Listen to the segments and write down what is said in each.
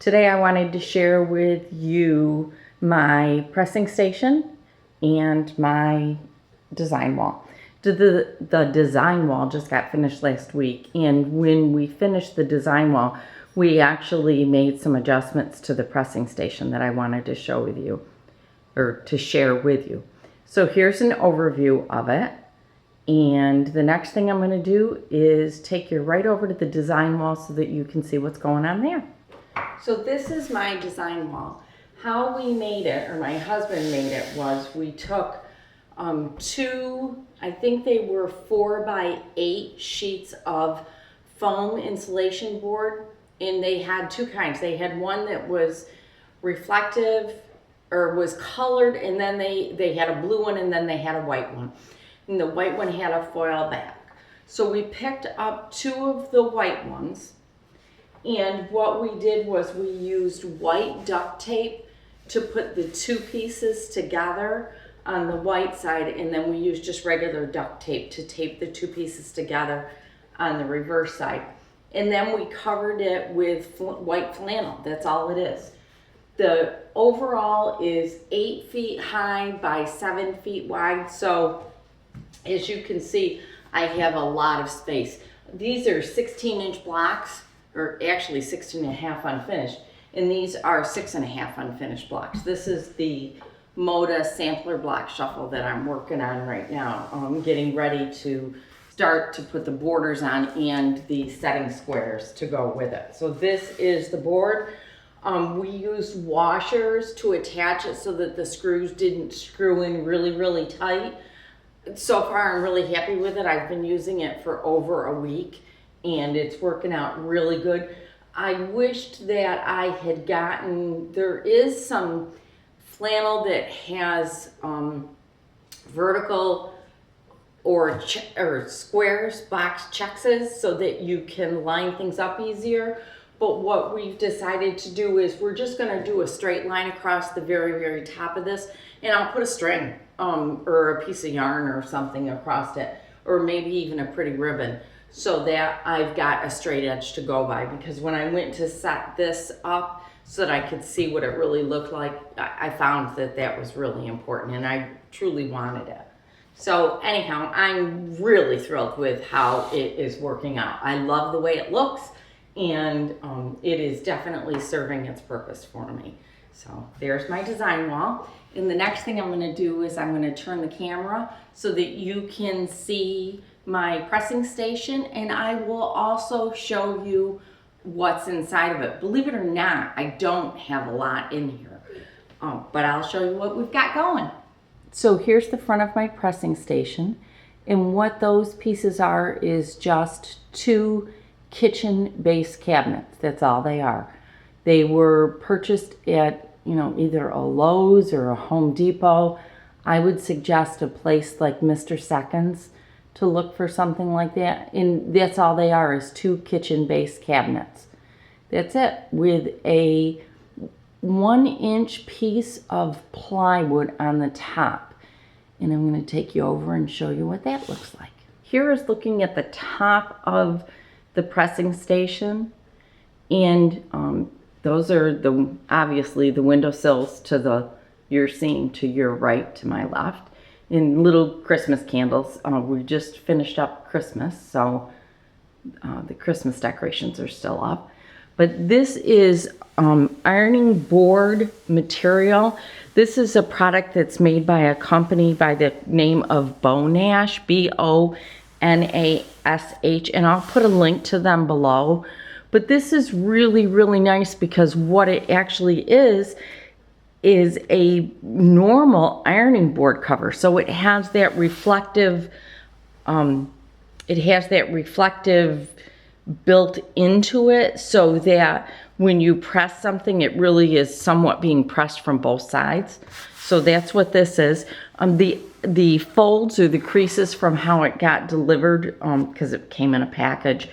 Today I wanted to share with you my pressing station and my design wall. The design wall just got finished last week, and when we finished the design wall, we actually made some adjustments to the pressing station that I wanted to show with you, or to share with you. So here's an overview of it. And the next thing I'm going to do is take you right over to the design wall so that you can see what's going on there. So this is my design wall. How we made it, or my husband made it, was we took two, I think they were 4x8 sheets of foam insulation board, and they had two kinds. They had one that was reflective or was colored, and then they had a blue one, and then they had a white one. And the white one had a foil back. So we picked up two of the white ones, and what we did was we used white duct tape to put the two pieces together on the white side, and then we used just regular duct tape to tape the two pieces together on the reverse side. And then we covered it with white flannel. That's all it is. The overall is 8 feet high by 7 feet wide. So as you can see, I have a lot of space. These are 16-inch blocks, or actually 16.5 unfinished, and these are 6.5 unfinished blocks. This is the Moda sampler block shuffle that I'm working on right now. I'm getting ready to start to put the borders on and the setting squares to go with it. So this is the board. We used washers to attach it so that the screws didn't screw in really, really tight. So far, I'm really happy with it. I've been using it for over a week, and it's working out really good. I wished that I had gotten, there is some flannel that has vertical or squares, box checkses, so that you can line things up easier. But what we've decided to do is we're just gonna do a straight line across the very, very top of this, and I'll put a string or a piece of yarn or something across it, or maybe even a pretty ribbon, so that I've got a straight edge to go by. Because when I went to set this up so that I could see what it really looked like, I found that that was really important, and I truly wanted it. So anyhow, I'm really thrilled with how it is working out. I love the way it looks, and it is definitely serving its purpose for me. So there's my design wall. And the next thing I'm gonna do is I'm gonna turn the camera so that you can see my pressing station, and I will also show you what's inside of it. Believe it or not, I don't have a lot in here, but I'll show you what we've got going. So here's the front of my pressing station, and what those pieces are is just two kitchen base cabinets. That's all they are. They were purchased at either a Lowe's or a Home Depot. I would suggest a place like Mr. Seconds to look for something like that. And that's all they are, is two kitchen base cabinets. That's it, with a 1-inch piece of plywood on the top. And I'm going to take you over and show you what that looks like. Here is looking at the top of the pressing station, and those are obviously the windowsills you're seeing to your right, to my left, and little Christmas candles. We just finished up Christmas, so the Christmas decorations are still up. But this is ironing board material. This is a product that's made by a company by the name of Bonash, Bonash, and I'll put a link to them below. But this is really, really nice, because what it actually is a normal ironing board cover. So it has that reflective, built into it, so that when you press something, it really is somewhat being pressed from both sides. So that's what this is. The folds, or the creases from how it got delivered, because it came in a package,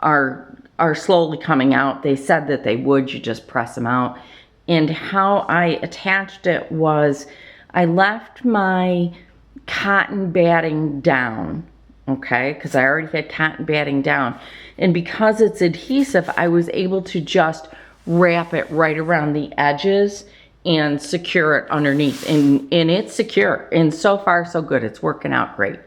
are slowly coming out. They said that they would, you just press them out. And how I attached it was, I left my cotton batting down, okay, because I already had cotton batting down. And because it's adhesive, I was able to just wrap it right around the edges and secure it underneath. And it's secure. And so far, so good. It's working out great.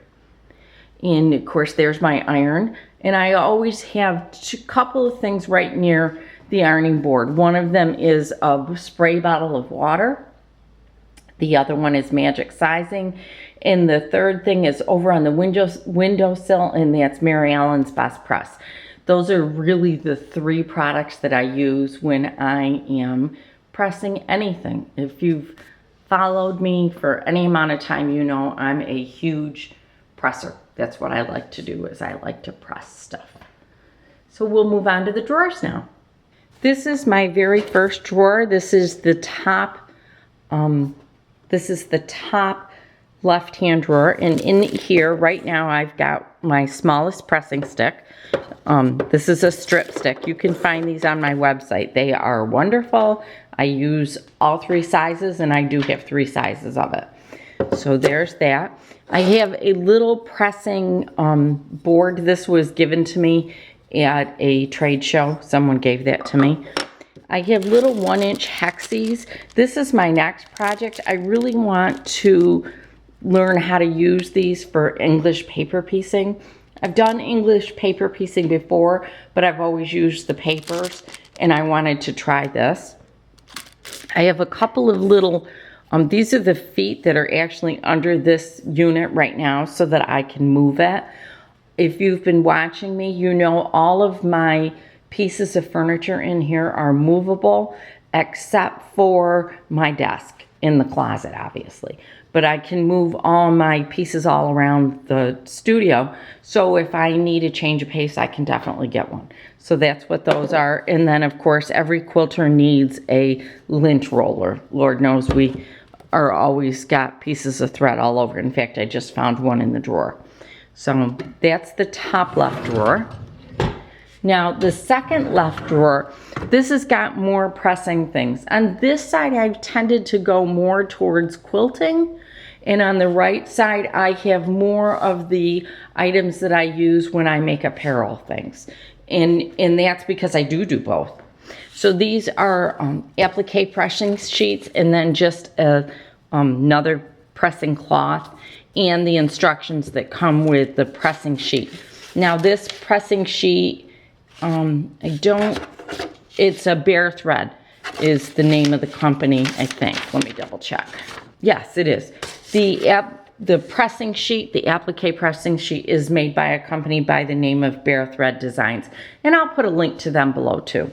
And of course, there's my iron. And I always have a couple of things right near the ironing board. One of them is a spray bottle of water. The other one is magic sizing. And the third thing is over on the windowsill, and that's Mary Ellen's Best Press. Those are really the three products that I use when I am pressing anything. If you've followed me for any amount of time, you know I'm a huge presser. That's what I like to do, is I like to press stuff. So we'll move on to the drawers now. This is my very first drawer. This is the top left-hand drawer, and in here right now I've got my smallest pressing stick. This is a strip stick. You can find these on my website. They are wonderful. I use all three sizes, and I do have 3 sizes of it. So there's that. I have a little pressing board. This was given to me at a trade show. Someone gave that to me. I have little 1-inch hexes. This is my next project. I really want to learn how to use these for English paper piecing. I've done English paper piecing before, but I've always used the papers, and I wanted to try this. I have a couple of little, these are the feet that are actually under this unit right now so that I can move it. If you've been watching me, you know all of my pieces of furniture in here are movable, except for my desk in the closet, obviously. But I can move all my pieces all around the studio. So if I need a change of pace, I can definitely get one. So that's what those are. And then, of course, every quilter needs a lint roller. Lord knows we are always got pieces of thread all over. In fact, I just found one in the drawer. So that's the top left drawer. Now, the second left drawer, this has got more pressing things. On this side, I've tended to go more towards quilting. And on the right side, I have more of the items that I use when I make apparel things. And that's because I do both. So these are applique pressing sheets, and then just another pressing cloth, and the instructions that come with the pressing sheet. Now this pressing sheet, it's a Bare Thread is the name of the company, I think. Let me double check. Yes, it is. The pressing sheet, the applique pressing sheet, is made by a company by the name of Bare Thread Designs. And I'll put a link to them below too.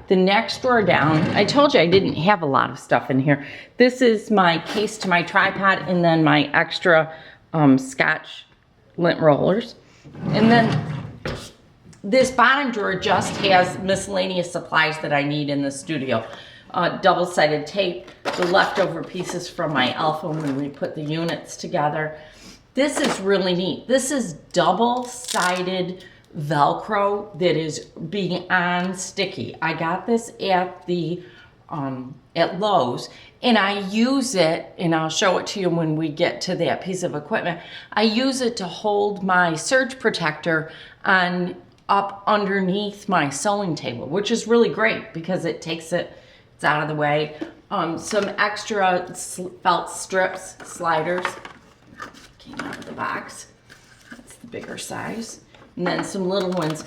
The next drawer down, I told you I didn't have a lot of stuff in here. This is my case to my tripod, and then my extra Scotch lint rollers. And then this bottom drawer just has miscellaneous supplies that I need in the studio. Double-sided tape, the leftover pieces from my Alpha when we put the units together. This is really neat. This is double-sided Velcro that is beyond sticky. I got this at the at Lowe's, and I use it, and I'll show it to you when we get to that piece of equipment. I use it to hold my surge protector up underneath my sewing table, which is really great because it's out of the way. Some extra felt strips, sliders, came out of the box. That's the bigger size. And then some little ones.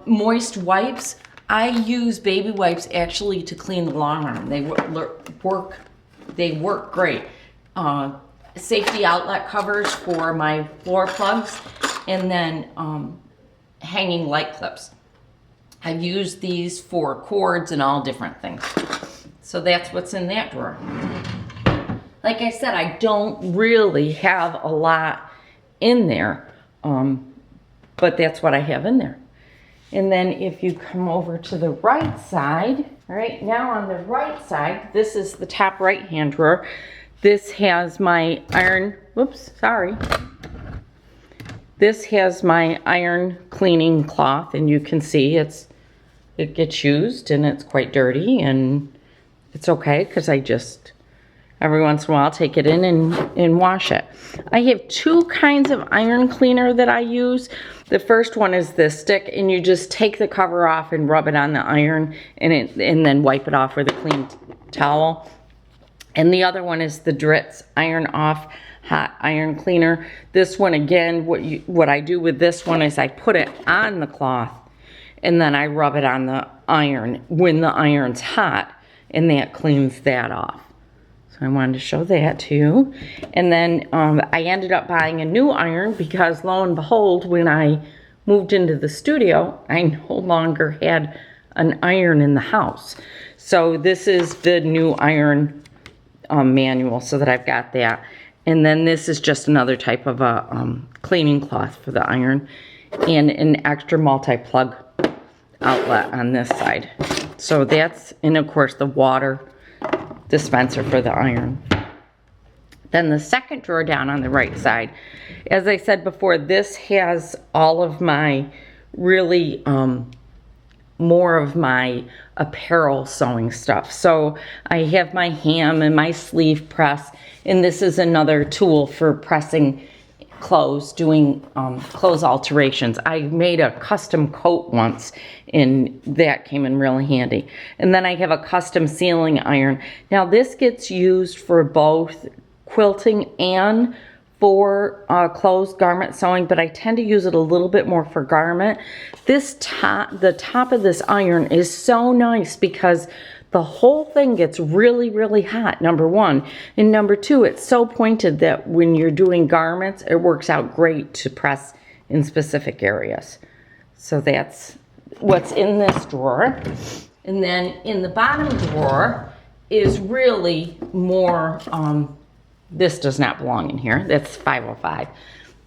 Moist wipes. I use baby wipes actually to clean the long arm. They work great. Safety outlet covers for my floor plugs, and then hanging light clips. I've used these for cords and all different things. So that's what's in that drawer. Like I said, I don't really have a lot in there, but that's what I have in there. And then if you come over to the right side, right now on the right side, this is the top right-hand drawer. This has my iron, This has my iron cleaning cloth, and you can see it gets used, and it's quite dirty, and it's okay because I just every once in a while, take it in and wash it. I have two kinds of iron cleaner that I use. The first one is this stick, and you just take the cover off and rub it on the iron and then wipe it off with a clean towel. And the other one is the Dritz Iron Off Hot Iron Cleaner. This one, again, what I do with this one is I put it on the cloth and then I rub it on the iron when the iron's hot, and that cleans that off. So I wanted to show that to you. And then I ended up buying a new iron because, lo and behold, when I moved into the studio, I no longer had an iron in the house. So this is the new iron manual, so that I've got that. And then this is just another type of a cleaning cloth for the iron, and an extra multi-plug outlet on this side. So that's, and of course the water dispenser for the iron. Then the second drawer down on the right side, as I said before, this has all of my really more of my apparel sewing stuff. So I have my ham and my sleeve press, and this is another tool for pressing clothes, doing clothes alterations. I made a custom coat once, and that came in really handy. And then I have a custom sealing iron. Now this gets used for both quilting and for clothes garment sewing, but I tend to use it a little bit more for garment. The top of this iron is so nice because the whole thing gets really, really hot, number one. And number two, it's so pointed that when you're doing garments, it works out great to press in specific areas. So that's what's in this drawer. And then in the bottom drawer is really more, this does not belong in here. That's 505.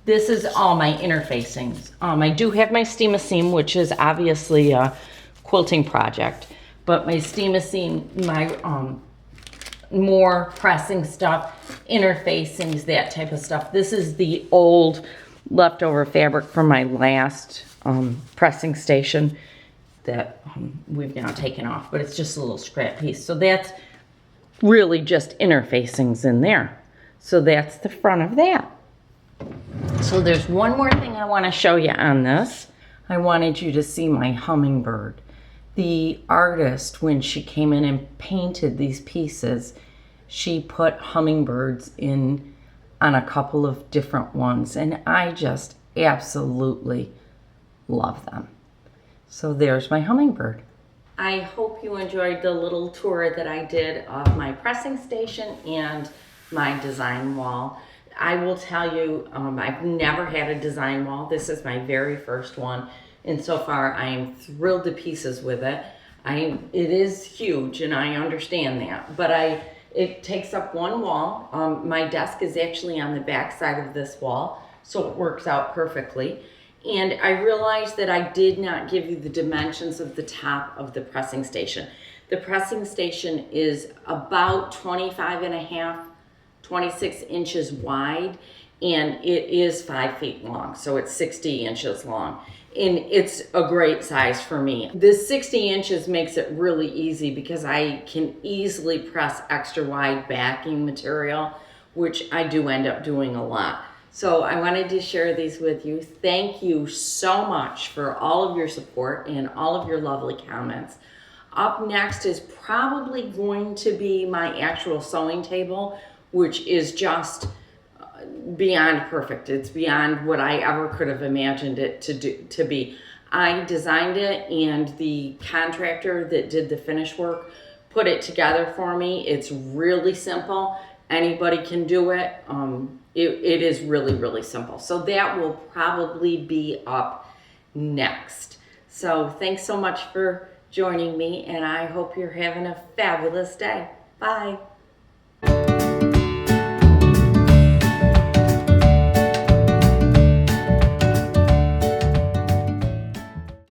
This is all my interfacings. I do have my steam-a-seam, which is obviously a quilting project, but my steam-a-seam, my more pressing stuff, interfacings, that type of stuff. This is the old leftover fabric from my last pressing station that we've now taken off, but it's just a little scrap piece. So that's really just interfacings in there. So that's the front of that. So there's one more thing I want to show you on this. I wanted you to see my hummingbird. The artist, when she came in and painted these pieces, she put hummingbirds in on a couple of different ones, and I just absolutely love them. So there's my hummingbird. I hope you enjoyed the little tour that I did of my pressing station and my design wall. I will tell you, I've never had a design wall. This is my very first one, and so far I am thrilled to pieces with it. It is huge, and I understand that, but it takes up one wall. My desk is actually on the back side of this wall, so it works out perfectly. And I realized that I did not give you the dimensions of the top of the pressing station. The pressing station is about 26 inches wide, and it is 5 feet long, so it's 60 inches long. And it's a great size for me. This 60 inches makes it really easy because I can easily press extra wide backing material, which I do end up doing a lot. So I wanted to share these with you. Thank you so much for all of your support and all of your lovely comments. Up next is probably going to be my actual sewing table, which is just beyond perfect. It's beyond what I ever could have imagined it to be. I designed it, and the contractor that did the finish work put it together for me. It's really simple. Anybody can do it. It is really, really simple. So that will probably be up next. So thanks so much for joining me, and I hope you're having a fabulous day. Bye.